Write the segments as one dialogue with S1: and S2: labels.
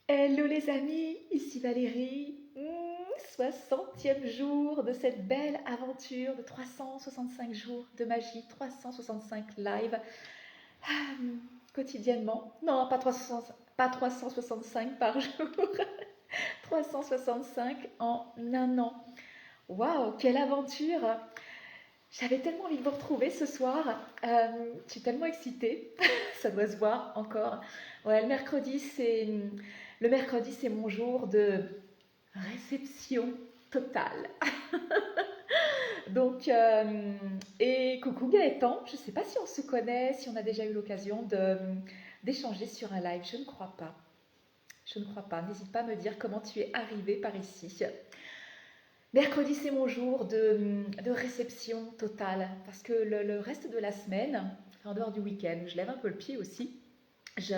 S1: Hello les amis, ici Valérie. 60e jour de cette belle aventure de 365 jours de magie, 365 lives quotidiennement. Non, pas 365 par jour, 365 en un an. Waouh, quelle aventure! J'avais tellement envie de vous retrouver ce soir. Je suis tellement excitée. Ça doit se voir encore. Ouais, le mercredi, c'est mon jour de réception totale. Donc, et coucou Gaëtan, je ne sais pas si on se connaît, si on a déjà eu l'occasion d'échanger sur un live. Je ne crois pas. Je ne crois pas. N'hésite pas à me dire comment tu es arrivé par ici. Mercredi, c'est mon jour de réception totale parce que le reste de la semaine, en dehors du week-end, je lève un peu le pied aussi. Je,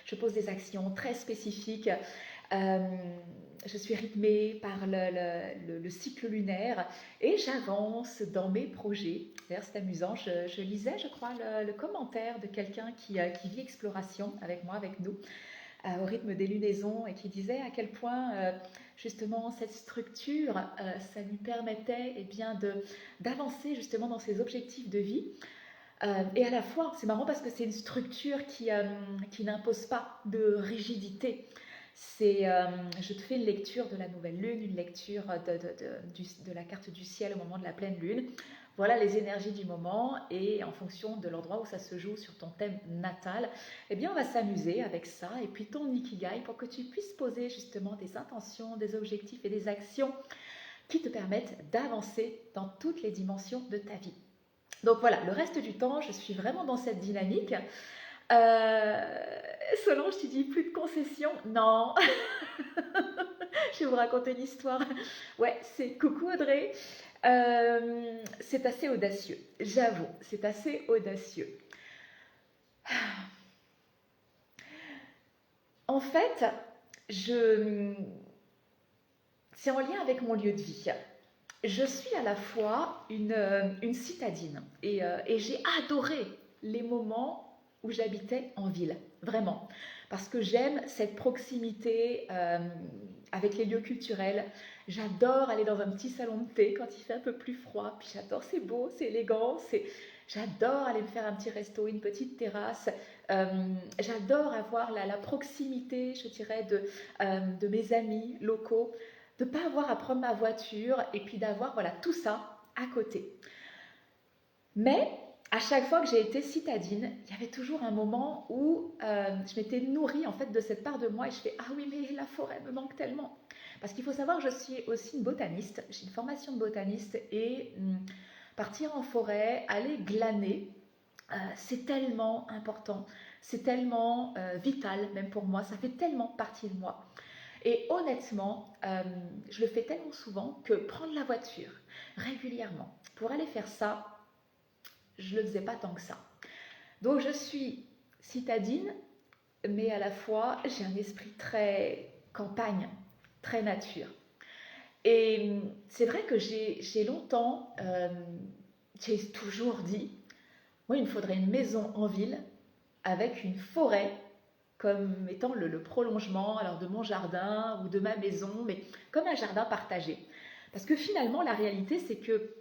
S1: je pose des actions très spécifiques. Euh, je suis rythmée par le cycle lunaire et j'avance dans mes projets. D'ailleurs, c'est amusant. Je lisais, je crois, le commentaire de quelqu'un qui vit exploration avec moi, avec nous, au rythme des lunaisons et qui disait à quel point justement cette structure, ça lui permettait bien d'avancer justement dans ses objectifs de vie. Et à la fois, c'est marrant parce que c'est une structure qui n'impose pas de rigidité. Je te fais une lecture de la nouvelle lune, une lecture de la carte du ciel au moment de la pleine lune. Voilà les énergies du moment et en fonction de l'endroit où ça se joue sur ton thème natal, eh bien on va s'amuser avec ça et puis ton ikigai pour que tu puisses poser justement des intentions, des objectifs et des actions qui te permettent d'avancer dans toutes les dimensions de ta vie. Donc voilà, le reste du temps, je suis vraiment dans cette dynamique. Solange, tu dis plus de concessions? Non, je vais vous raconter une histoire. Ouais, c'est coucou Audrey. C'est assez audacieux, j'avoue, c'est assez audacieux. En fait, je... c'est en lien avec mon lieu de vie. Je suis à la fois une citadine et j'ai adoré les moments où j'habitais en ville, vraiment, parce que j'aime cette proximité avec les lieux culturels. J'adore aller dans un petit salon de thé quand il fait un peu plus froid, puis j'adore, c'est beau, c'est élégant, j'adore aller me faire un petit resto, une petite terrasse. Euh, J'adore avoir la proximité, je dirais, de mes amis locaux, de ne pas avoir à prendre ma voiture et puis d'avoir voilà, tout ça à côté. Mais à chaque fois que j'ai été citadine, il y avait toujours un moment où je m'étais nourrie en fait de cette part de moi et je fais ah oui mais la forêt me manque tellement. Parce qu'il faut savoir que je suis aussi une botaniste, j'ai une formation de botaniste et partir en forêt, aller glaner, c'est tellement important, c'est tellement vital même pour moi, ça fait tellement partie de moi. Et honnêtement, je le fais tellement souvent que prendre la voiture régulièrement pour aller faire ça, je ne le faisais pas tant que ça. Donc je suis citadine, mais à la fois j'ai un esprit très campagne, très nature. Et c'est vrai que j'ai longtemps, j'ai toujours dit, moi il me faudrait une maison en ville avec une forêt comme étant le prolongement alors de mon jardin ou de ma maison, mais comme un jardin partagé. Parce que finalement, la réalité, c'est que,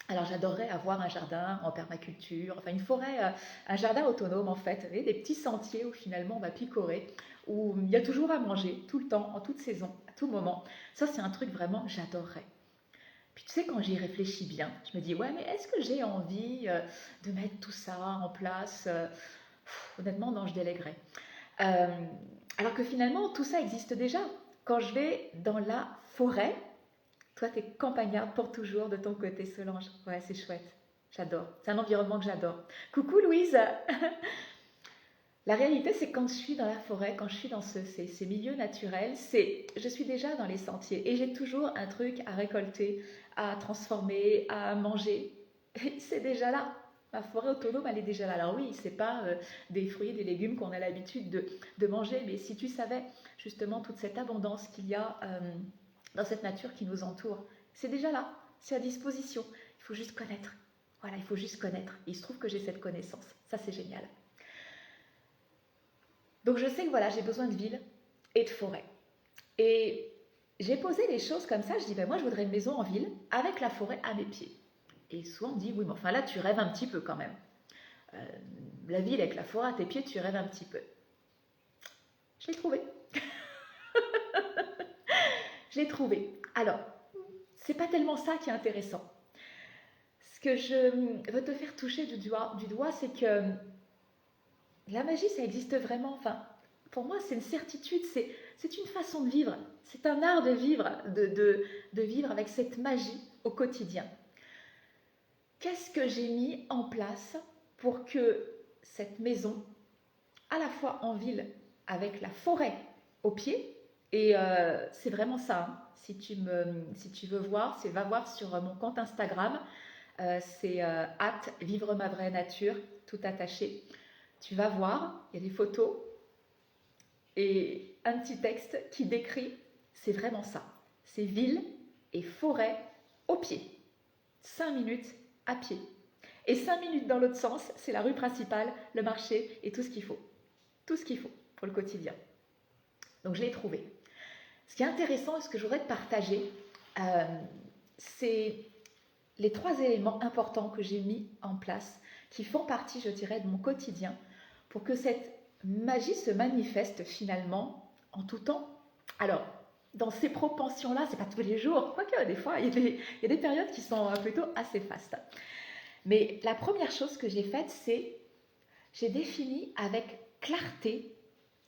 S1: alors j'adorerais avoir un jardin en permaculture, enfin une forêt, un jardin autonome en fait, vous voyez, des petits sentiers où finalement on va picorer, où il y a toujours à manger, tout le temps, en toute saison, à tout moment. Ça, c'est un truc vraiment que j'adorerais. Puis tu sais, quand j'y réfléchis bien, je me dis, ouais, mais est-ce que j'ai envie de mettre tout ça en place Honnêtement, non, je délèguerais. Euh, alors que finalement, tout ça existe déjà. Quand je vais dans la forêt, toi, t'es campagnarde pour toujours de ton côté, Solange. Ouais, c'est chouette. J'adore. C'est un environnement que j'adore. Coucou Louise. La réalité, c'est que quand je suis dans la forêt, quand je suis dans ces milieux naturels, je suis déjà dans les sentiers et j'ai toujours un truc à récolter, à transformer, à manger. Et c'est déjà là. Ma forêt autonome, elle est déjà là. Alors oui, c'est pas des fruits, des légumes qu'on a l'habitude de manger, mais si tu savais justement toute cette abondance qu'il y a dans cette nature qui nous entoure, c'est déjà là, c'est à disposition. Il faut juste connaître. Voilà, il faut juste connaître. Et il se trouve que j'ai cette connaissance. Ça, c'est génial. Donc je sais que voilà, j'ai besoin de ville. et de forêt. Et j'ai posé les choses comme ça, je dis, ben moi je voudrais une maison en ville avec la forêt à mes pieds. Et souvent on me dit, oui, mais enfin là tu rêves un petit peu quand même. La ville avec la forêt à tes pieds, tu rêves un petit peu. Je l'ai trouvé. Je l'ai trouvé. Alors, c'est pas tellement ça qui est intéressant. Ce que je veux te faire toucher du doigt, c'est que la magie, ça existe vraiment. Enfin, pour moi, c'est une certitude, c'est une façon de vivre. C'est un art de vivre, de vivre avec cette magie au quotidien. Qu'est-ce que j'ai mis en place pour que cette maison, à la fois en ville, avec la forêt au pied, et c'est vraiment ça, hein. Si tu veux voir, va voir sur mon compte Instagram, c'est @vivre ma vraie nature, tout attaché. Tu vas voir, il y a des photos et un petit texte qui décrit, c'est vraiment ça. C'est ville et forêt au pied. 5 minutes à pied. Et 5 minutes dans l'autre sens, c'est la rue principale, le marché et tout ce qu'il faut. Tout ce qu'il faut pour le quotidien. Donc je l'ai trouvé. Ce qui est intéressant et ce que je voudrais te partager, c'est les 3 éléments importants que j'ai mis en place, qui font partie, je dirais, de mon quotidien, pour que cette magie se manifeste finalement en tout temps. Alors, dans ces propensions-là, c'est pas tous les jours, quoique des fois, il y a des périodes qui sont plutôt assez fastes. Mais la première chose que j'ai faite, c'est j'ai défini avec clarté,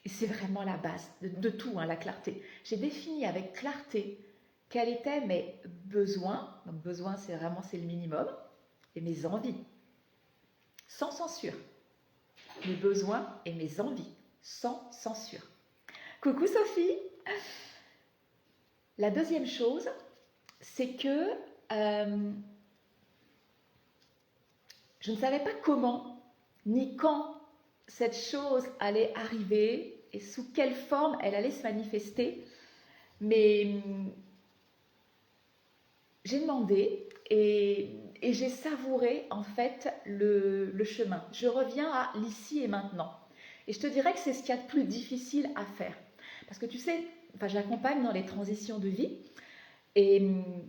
S1: et c'est vraiment la base de tout, hein, la clarté. J'ai défini avec clarté quels étaient mes besoins, donc besoins c'est le minimum, et mes envies, sans censure. Mes besoins et mes envies, sans censure. Coucou Sophie. La deuxième chose, c'est que je ne savais pas comment ni quand cette chose allait arriver et sous quelle forme elle allait se manifester, mais j'ai demandé et j'ai savouré en fait le chemin. Je reviens à l'ici et maintenant. Et je te dirais que c'est ce qu'il y a de plus difficile à faire. Parce que tu sais, enfin, j'accompagne dans les transitions de vie, et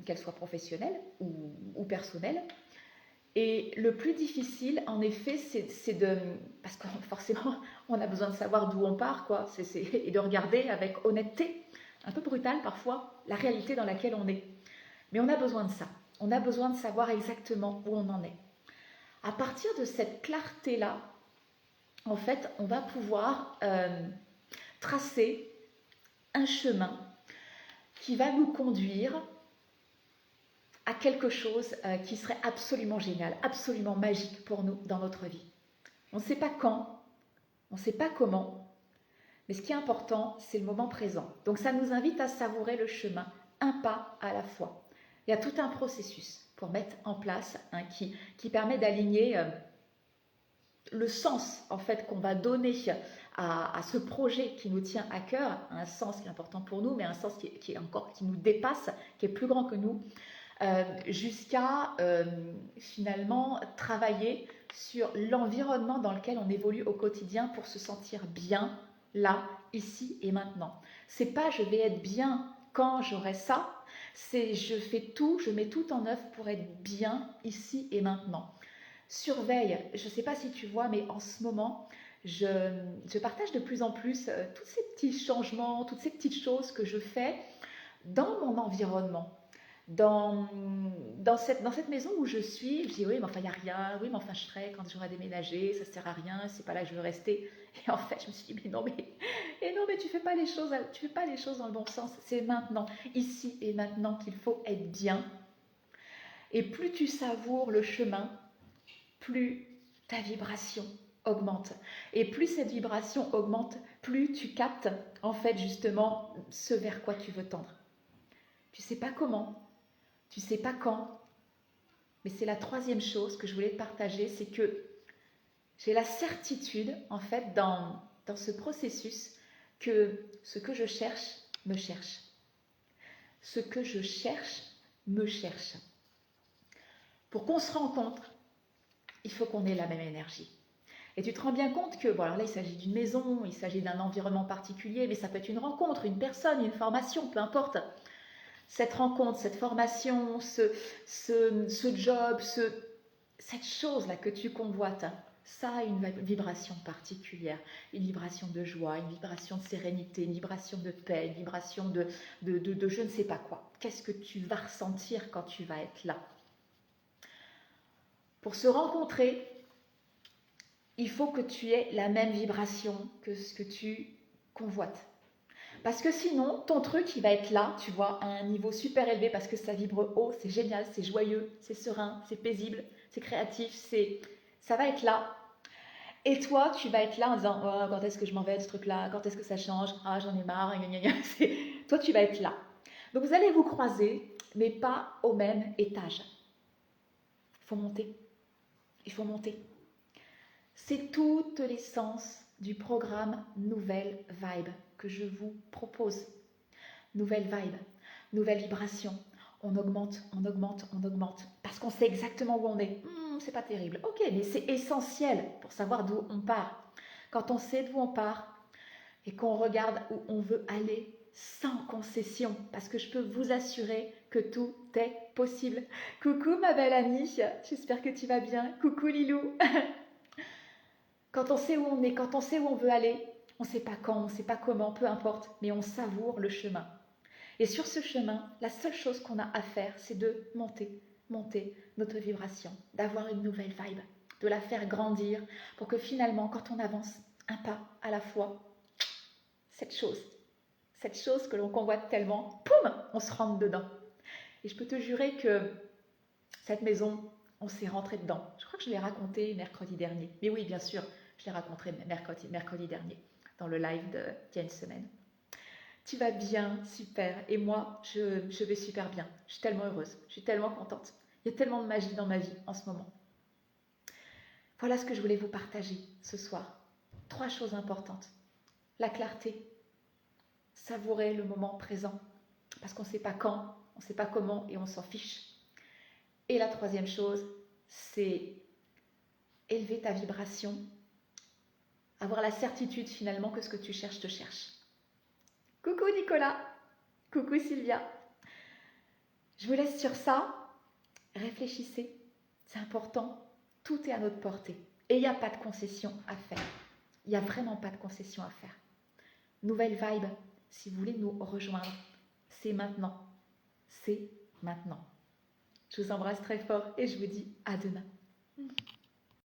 S1: qu'elles soient professionnelles ou personnelles. Et le plus difficile, en effet, c'est de... Parce que forcément, on a besoin de savoir d'où on part, quoi. Et de regarder avec honnêteté, un peu brutale parfois, la réalité dans laquelle on est. Mais on a besoin de ça. On a besoin de savoir exactement où on en est. À partir de cette clarté-là, en fait, on va pouvoir tracer un chemin qui va nous conduire à quelque chose qui serait absolument génial, absolument magique pour nous dans notre vie. On ne sait pas quand, on ne sait pas comment, mais ce qui est important, c'est le moment présent. Donc ça nous invite à savourer le chemin, un pas à la fois. Il y a tout un processus pour mettre en place qui permet d'aligner le sens en fait qu'on va donner à ce projet qui nous tient à cœur, un sens qui est important pour nous, mais un sens qui nous dépasse, qui est plus grand que nous, jusqu'à finalement travailler sur l'environnement dans lequel on évolue au quotidien pour se sentir bien là, ici et maintenant. C'est pas je vais être bien quand j'aurai ça, c'est je mets tout en œuvre pour être bien ici et maintenant. Surveille, je ne sais pas si tu vois, mais en ce moment, je partage de plus en plus tous ces petits changements, toutes ces petites choses que je fais dans mon environnement. Dans cette maison où je suis, je dis oui, mais enfin, il n'y a rien, oui, mais enfin, je serai quand j'aurai déménagé, ça ne sert à rien, c'est pas là que je veux rester. Et en fait, je me suis dit, mais non, mais tu fais pas les choses dans le bon sens. C'est maintenant, ici et maintenant qu'il faut être bien. Et plus tu savoures le chemin, plus ta vibration augmente. Et plus cette vibration augmente, plus tu captes, en fait, justement, ce vers quoi tu veux tendre. Tu ne sais pas comment, tu ne sais pas quand, mais c'est la troisième chose que je voulais te partager, c'est que j'ai la certitude, en fait, dans ce processus, que ce que je cherche me cherche. Ce que je cherche me cherche. Pour qu'on se rencontre, il faut qu'on ait la même énergie. Et tu te rends bien compte que, bon, alors là, il s'agit d'une maison, il s'agit d'un environnement particulier, mais ça peut être une rencontre, une personne, une formation, peu importe. Cette rencontre, cette formation, ce job, cette chose-là que tu convoites, ça a une vibration particulière, une vibration de joie, une vibration de sérénité, une vibration de paix, une vibration de je ne sais pas quoi. Qu'est-ce que tu vas ressentir quand tu vas être là? Pour se rencontrer, il faut que tu aies la même vibration que ce que tu convoites. Parce que sinon, ton truc, il va être là, tu vois, à un niveau super élevé parce que ça vibre haut, c'est génial, c'est joyeux, c'est serein, c'est paisible, c'est créatif, ça va être là. Et toi, tu vas être là en disant, oh, quand est-ce que je m'en vais de ce truc-là? Quand est-ce que ça change? Ah, j'en ai marre, gna, gna, gna. Toi, tu vas être là. Donc, vous allez vous croiser, mais pas au même étage. Il faut monter. Il faut monter. C'est toute l'essence du programme Nouvelle Vibe que je vous propose. Nouvelle vibe, nouvelle vibration. On augmente, on augmente, on augmente. Parce qu'on sait exactement où on est. C'est pas terrible. Ok, mais c'est essentiel pour savoir d'où on part. Quand on sait d'où on part et qu'on regarde où on veut aller sans concession, parce que je peux vous assurer que tout est possible. Coucou ma belle amie, j'espère que tu vas bien. Coucou Lilou. Quand on sait où on est, quand on sait où on veut aller, on ne sait pas quand, on ne sait pas comment, peu importe, mais on savoure le chemin. Et sur ce chemin, la seule chose qu'on a à faire, c'est de monter notre vibration, d'avoir une nouvelle vibe, de la faire grandir pour que finalement, quand on avance un pas à la fois, cette chose que l'on convoite tellement, poum, on se rentre dedans. Et je peux te jurer que cette maison, on s'est rentré dedans. Je crois que je l'ai raconté mercredi dernier. Mais oui, bien sûr, je l'ai raconté mercredi dernier, dans le live d'il y a une semaine. Tu vas bien, super. Et moi, je vais super bien. Je suis tellement heureuse, je suis tellement contente. Il y a tellement de magie dans ma vie en ce moment. Voilà ce que je voulais vous partager ce soir. 3 choses importantes. La clarté, savourer le moment présent, parce qu'on ne sait pas quand, on ne sait pas comment et on s'en fiche. Et la 3e chose, c'est élever ta vibration, avoir la certitude finalement que ce que tu cherches te cherche. Coucou Nicolas, coucou Sylvia. Je vous laisse sur ça. Réfléchissez, c'est important. Tout est à notre portée. Et il n'y a pas de concession à faire. Il n'y a vraiment pas de concession à faire. Nouvelle vibe, si vous voulez nous rejoindre, c'est maintenant. C'est maintenant. Je vous embrasse très fort et je vous dis à demain.